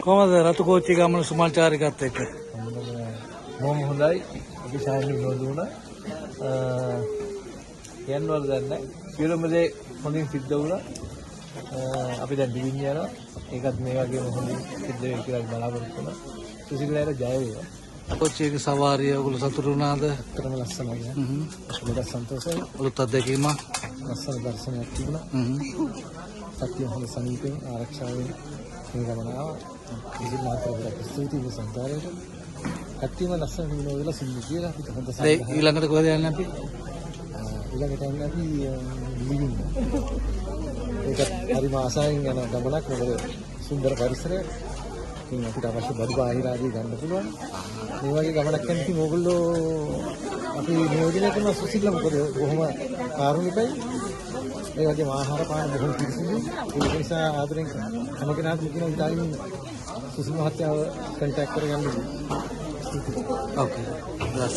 කොහමද රතු කෝච්චි ගමන සුමල්චාරිකත් එක්ක? බොහොම හොඳයි. අපි සායන විනෝද වුණා. යන්නවල දැන් නැහැ. සියලුම දේ හොඳින් සිද්ධ වුණා. අපි දැන් දිවින් යනවා. ඒකත් මේ වගේම හොඳින් සිද්ධ වෙයි කියලා බලාපොරොත්තු වෙනවා. සුසිලයට ජය වේවා. කොච්චියක සවාරිය ඔයගොල්ලෝ සතුටු වුණාද? අත්‍තරම ලස්සනයි. අපිට සන්තෝෂයි. අලුත් අත්දැකීමක්. ලස්සන දර්ශනයක් තිබුණා. සත්‍ය හොඳ සමීපයෙන් ආරක්ෂාවෙන් මේ ගමන ආවා. ඉතින් මාත්‍රකට ස්තුතියි සංකාරයට. කට්ටියම ලස්සන විනෝදවල සින්න කියලා අපිට හොඳ සාකච්ඡා. ඊළඟට කොහෙද යන්නේ අපි? ඊළඟට යන්නේ අපි ලිවිං. ඒකත් හරිම ආසාවෙන් යන ගමනක්. මොකද සුන්දර පරිසරයක්. ඉතින් අපිට අවශ්‍ය බඩු බාහිර ආදී ගන්න පුළුවන්. මේ වගේ ගමනක් යන ඉතින් ඕගොල්ලෝ අපි නියෝජනය කරන සුසිල්ල මොකද බොහොම කාරුණිකයි. ඒ වගේම ආහාර පාන බොහොම පිරිසිදුයි. ඒ නිසා ආදරෙන් හැම කෙනාටම කියන ඉතාලින් සුසිල් මහත්තයාව කන්ටැක්ට් කරගන්න. Okay. Yes.